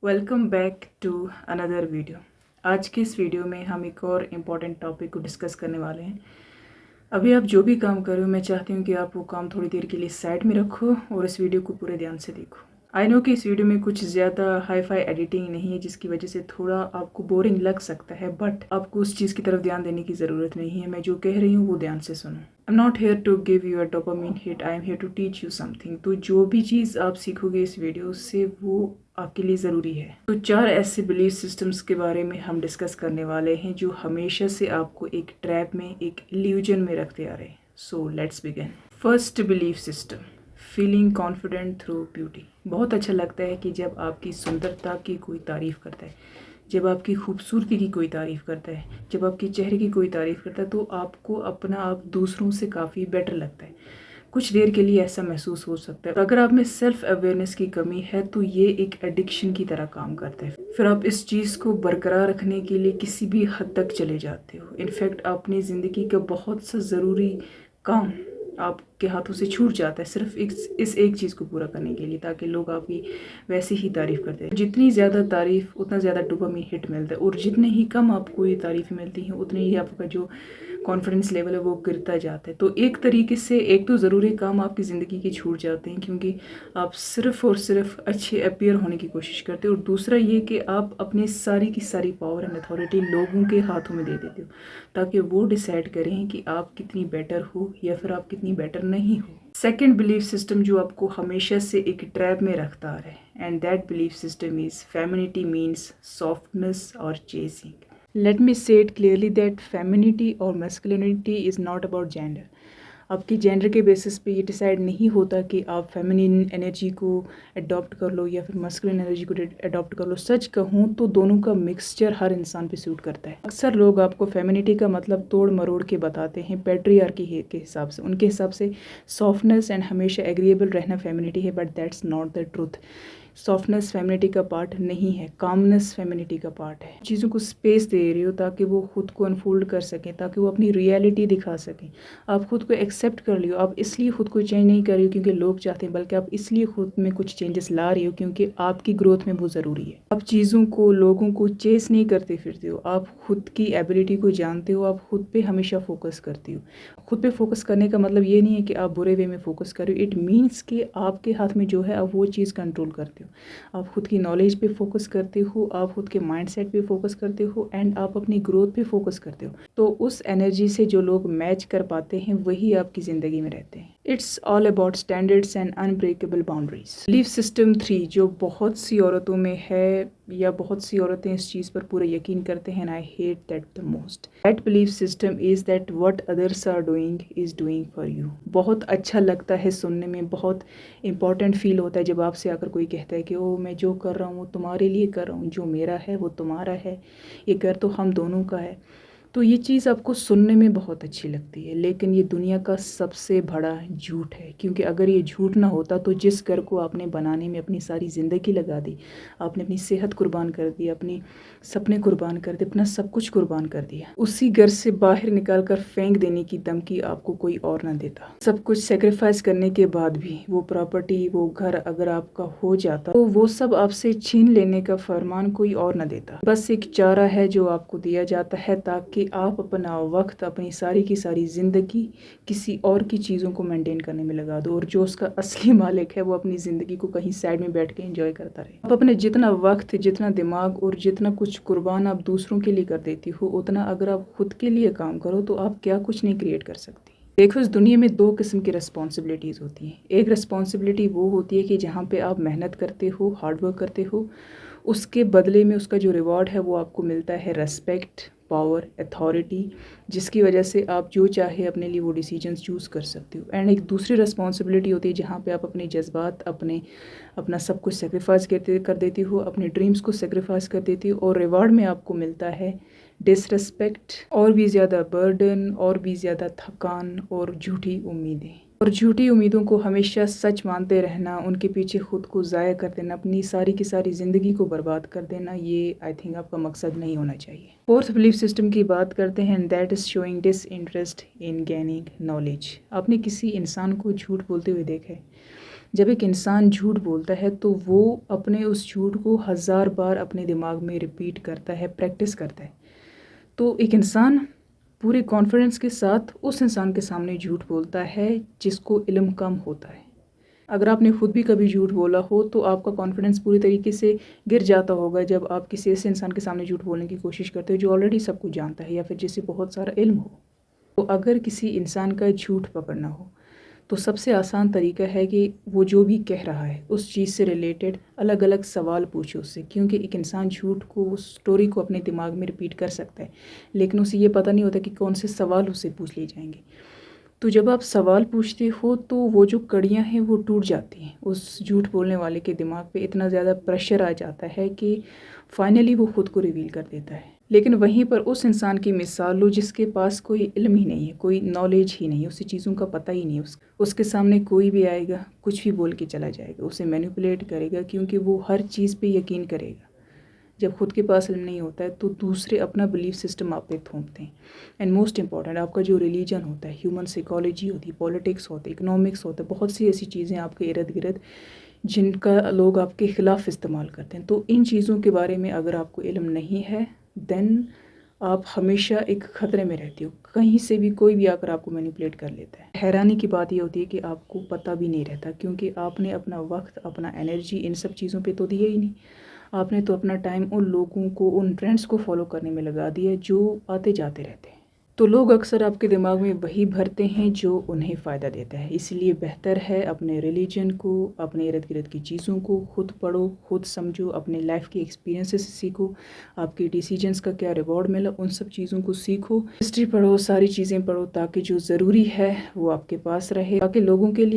Welcome back to another video. आज की इस वीडियो में हम एक और इम्पॉर्टेंट टॉपिक को डिस्कस करने वाले हैं। अभी आप जो भी काम कर रहे हो, मैं चाहती हूँ कि आप वो काम थोड़ी देर के लिए साइड में रखो और इस वीडियो को पूरे ध्यान से देखो। आई नो कि इस वीडियो में कुछ ज़्यादा हाई फाई एडिटिंग नहीं है, जिसकी वजह से थोड़ा आपको बोरिंग लग सकता है, बट आपको उस चीज़ की तरफ ध्यान देने की ज़रूरत नहीं है। मैं जो कह रही हूँ वो ध्यान से सुनो। I am not here to give you a dopamine hit, I am here to teach you something. तो जो भी चीज़ आप सीखोगे इस वीडियो से वो आपके लिए ज़रूरी है। तो 4 ऐसे बिलीफ सिस्टम्स के बारे में हम डिस्कस करने वाले हैं जो हमेशा से आपको एक ट्रैप में, एक इल्यूजन में रखते आ रहे हैं। So let's begin. First belief system, feeling confident through beauty. बहुत अच्छा लगता है कि जब आपकी सुंदरता की कोई तारीफ़ करता है, जब आपकी खूबसूरती की कोई तारीफ़ करता है, जब आपके चेहरे की कोई तारीफ़ करता है, तो आपको अपना आप दूसरों से काफ़ी बेटर लगता है। कुछ देर के लिए ऐसा महसूस हो सकता है। अगर आप में सेल्फ अवेयरनेस की कमी है तो ये एक एडिक्शन की तरह काम करता है। फिर आप इस चीज़ को बरकरार रखने के लिए किसी भी हद तक चले जाते हो। इनफैक्ट अपनी ज़िंदगी का बहुत सा ज़रूरी काम आपके हाथों से छूट जाता है सिर्फ इस एक चीज़ को पूरा करने के लिए, ताकि लोग आपकी वैसे ही तारीफ़ करते हैं। जितनी ज़्यादा तारीफ़ उतना ज़्यादा डोपामिन हिट मिलता है, और जितने ही कम आपको ये तारीफ़ मिलती हैं उतने ही आपका जो कॉन्फिडेंस लेवल है वो गिरता जाता है। तो एक तरीके से एक तो ज़रूरी काम आपकी ज़िंदगी के छूट जाते हैं, क्योंकि आप सिर्फ़ और सिर्फ अच्छे अपीयर होने की कोशिश करते हो। और दूसरा ये कि आप अपनी सारी की सारी पावर एंड अथॉरिटी लोगों के हाथों में दे देते हो, ताकि वो डिसाइड करें कि आप कितनी बेटर हो या फिर आप कितनी बेटर नहीं हो। सेकेंड बिलीफ सिस्टम जो आपको हमेशा से एक ट्रैप में रखता आ रहा है, and that belief system is femininity means softness और chasing. Let me say it clearly that femininity or masculinity is not about gender. आपकी जेंडर के बेसिस पे ये डिसाइड नहीं होता कि आप फेमिनिन एनर्जी को अडॉप्ट कर लो या फिर मस्कुलिन एनर्जी को अडॉप्ट कर लो। सच कहूँ तो दोनों का मिक्सचर हर इंसान पे सूट करता है। अक्सर लोग आपको फेमिनिटी का मतलब तोड़ मरोड़ के बताते हैं पैट्रियार्की के हिसाब से। उनके हिसाब से सॉफ्टनेस एंड हमेशा एग्रीएबल रहना फेमिनिटी है, but that's not the truth. Softness femininity का पार्ट नहीं है, कामनेस फेमिनिटी का पार्ट है। चीज़ों को स्पेस दे रही हो ताकि वो खुद को अनफोल्ड कर सकें, ताकि वो अपनी रियलिटी दिखा सकें। आप खुद को एक्सेप्ट कर लियो। आप इसलिए खुद को चेंज नहीं कर रही हो क्योंकि लोग चाहते हैं, बल्कि आप इसलिए खुद में कुछ चेंजेस ला रही हो क्योंकि आपकी ग्रोथ में वो ज़रूरी है। आप चीज़ों को, लोगों को चेस नहीं करते फिरते हो। आप खुद की एबिलिटी को जानते हो। आप खुद पे हमेशा फोकस करती हो। खुद पे फोकस करने का मतलब ये नहीं है कि आप बुरे वे में फोकस कर रहे हो। इट मीन्स कि आपके हाथ में जो है आप वो चीज़ कंट्रोल करते हो। आप खुद की नॉलेज पे फोकस करते हो, आप खुद के माइंडसेट पे फोकस करते हो, एंड आप अपनी ग्रोथ पे फोकस करते हो। तो उस एनर्जी से जो लोग मैच कर पाते हैं वही आपकी ज़िंदगी में रहते हैं। It's all about standards and unbreakable boundaries. Belief system 3 जो बहुत सी औरतों में है, या बहुत सी औरतें इस चीज़ पर पूरा यकीन करते हैं, I hate that the most. That belief system is that what others are doing is doing for you. बहुत अच्छा लगता है सुनने में, बहुत इंपॉर्टेंट फील होता है जब आपसे आकर कोई कहता है कि ओ मैं जो कर रहा हूँ वो तुम्हारे लिए कर रहा हूँ, जो मेरा है वो तुम्हारा है, ये घर तो हम दोनों का है। तो ये चीज़ आपको सुनने में बहुत अच्छी लगती है, लेकिन ये दुनिया का सबसे बड़ा झूठ है। क्योंकि अगर ये झूठ ना होता तो जिस घर को आपने बनाने में अपनी सारी ज़िंदगी लगा दी, आपने अपनी सेहत कुर्बान कर दी, अपनी सपने कुर्बान कर दिए, अपना सब कुछ कुर्बान कर दिया, उसी घर से बाहर निकाल कर फेंक देने की धमकी आपको कोई और ना देता। सब कुछ सेक्रीफाइस करने के बाद भी वो प्रॉपर्टी, वो घर अगर आपका हो जाता तो वो सब आपसे छीन लेने का फरमान कोई और ना देता। बस एक चारा है जो आपको दिया जाता है ताकि आप अपना वक्त, अपनी सारी की सारी ज़िंदगी किसी और की चीज़ों को मेंटेन करने में लगा दो, और जो उसका असली मालिक है वो अपनी ज़िंदगी को कहीं साइड में बैठ के एंजॉय करता रहे। आप अपने जितना वक्त, जितना दिमाग और जितना कुछ कुर्बान आप दूसरों के लिए कर देती हो, उतना अगर आप खुद के लिए काम करो तो आप क्या कुछ नहीं क्रिएट कर सकती। देखो, इस दुनिया में 2 किस्म की रिस्पॉन्सिबिलिटीज़ होती हैं। एक रिस्पॉन्सिबिलिटी वो होती है कि जहाँ पे आप मेहनत करते हो, हार्डवर्क करते हो, उसके बदले में उसका जो रिवॉर्ड है वो आपको मिलता है रेस्पेक्ट, पावर, अथॉरिटी, जिसकी वजह से आप जो चाहे अपने लिए वो डिसीजंस चूज़ कर सकते हो। एंड एक दूसरी रिस्पॉन्सिबिलिटी होती है जहाँ पे आप अपने जज्बात, अपना सब कुछ सेक्रीफाइस कर देती हो, अपने ड्रीम्स को सेक्रीफाइस कर देती हो, और रिवॉर्ड में आपको मिलता है डिसरिस्पेक्ट, और भी ज़्यादा बर्डन, और भी ज़्यादा थकान और झूठी उम्मीदें। और झूठी उम्मीदों को हमेशा सच मानते रहना, उनके पीछे खुद को ज़ाया कर देना, अपनी सारी की सारी ज़िंदगी को बर्बाद कर देना, ये आई थिंक आपका मकसद नहीं होना चाहिए। फोर्थ बिलीफ सिस्टम की बात करते हैं, that is showing disinterest in gaining knowledge. आपने किसी इंसान को झूठ बोलते हुए देखा है? جب ایک انسان جھوٹ بولتا ہے تو وہ اپنے اس جھوٹ کو 1000 بار اپنے دماغ میں ریپیٹ کرتا ہے، پریکٹس کرتا ہے۔ تو ایک انسان پورے کانفیڈنس کے ساتھ اس انسان کے سامنے جھوٹ بولتا ہے جس کو علم کم ہوتا ہے۔ اگر آپ نے خود بھی کبھی جھوٹ بولا ہو تو آپ کا کانفیڈنس پوری طریقے سے گر جاتا ہوگا جب آپ کسی ایسے انسان کے سامنے جھوٹ بولنے کی کوشش کرتے ہو جو آلریڈی سب کچھ جانتا ہے یا پھر جسے بہت سارا علم ہو۔ تو اگر کسی انسان کا جھوٹ پکڑنا ہو تو سب سے آسان طریقہ ہے کہ وہ جو بھی کہہ رہا ہے اس چیز سے ریلیٹڈ الگ الگ سوال پوچھو اس سے، کیونکہ ایک انسان جھوٹ کو، اس سٹوری کو اپنے دماغ میں ریپیٹ کر سکتا ہے لیکن اسے یہ پتہ نہیں ہوتا کہ کون سے سوال اس سے پوچھ لیے جائیں گے۔ تو جب آپ سوال پوچھتے ہو تو وہ جو کڑیاں ہیں وہ ٹوٹ جاتی ہیں، اس جھوٹ بولنے والے کے دماغ پہ اتنا زیادہ پریشر آ جاتا ہے کہ فائنلی وہ خود کو ریویل کر دیتا ہے۔ لیکن وہیں پر اس انسان کی مثال لو جس کے پاس کوئی علم ہی نہیں ہے، کوئی نالج ہی نہیں ہے، اسے چیزوں کا پتہ ہی نہیں ہے، اس کے سامنے کوئی بھی آئے گا کچھ بھی بول کے چلا جائے گا، اسے مینیپولیٹ کرے گا کیونکہ وہ ہر چیز پہ یقین کرے گا۔ جب خود کے پاس علم نہیں ہوتا ہے تو دوسرے اپنا بلیف سسٹم آپ پہ تھوپتے ہیں۔ اینڈ موسٹ امپورٹنٹ، آپ کا جو ریلیجن ہوتا ہے، ہیومن سائیکالوجی ہوتی ہے، پولیٹکس ہوتا ہے، اکنامکس ہوتا ہے، بہت سی ایسی چیزیں آپ کے ارد گرد جن کا لوگ آپ کے خلاف استعمال کرتے ہیں۔ تو ان چیزوں کے بارے میں اگر آپ کو علم نہیں ہے دین آپ ہمیشہ ایک خطرے میں رہتے ہو، کہیں سے بھی کوئی بھی آ کر آپ کو مینیپولیٹ کر لیتا ہے۔ حیرانی کی بات یہ ہوتی ہے کہ آپ کو پتہ بھی نہیں رہتا کیونکہ آپ نے اپنا وقت، اپنا انرجی ان سب چیزوں پہ تو دیا ہی نہیں، آپ نے تو اپنا ٹائم ان لوگوں کو، ان ٹرینڈس کو فالو کرنے میں لگا دیا جو آتے جاتے رہتے ہیں۔ تو لوگ اکثر آپ کے دماغ میں وہی بھرتے ہیں جو انہیں فائدہ دیتا ہے، اس لیے بہتر ہے اپنے ریلیجن کو، اپنے ارد گرد کی چیزوں کو خود پڑھو، خود سمجھو، اپنے لائف کی ایکسپیرینسز سے سیکھو، آپ کے ڈیسیجنز کا کیا ریوارڈ ملا ان سب چیزوں کو سیکھو، ہسٹری پڑھو، ساری چیزیں پڑھو تاکہ جو ضروری ہے وہ آپ کے پاس رہے، تاکہ لوگوں کے لیے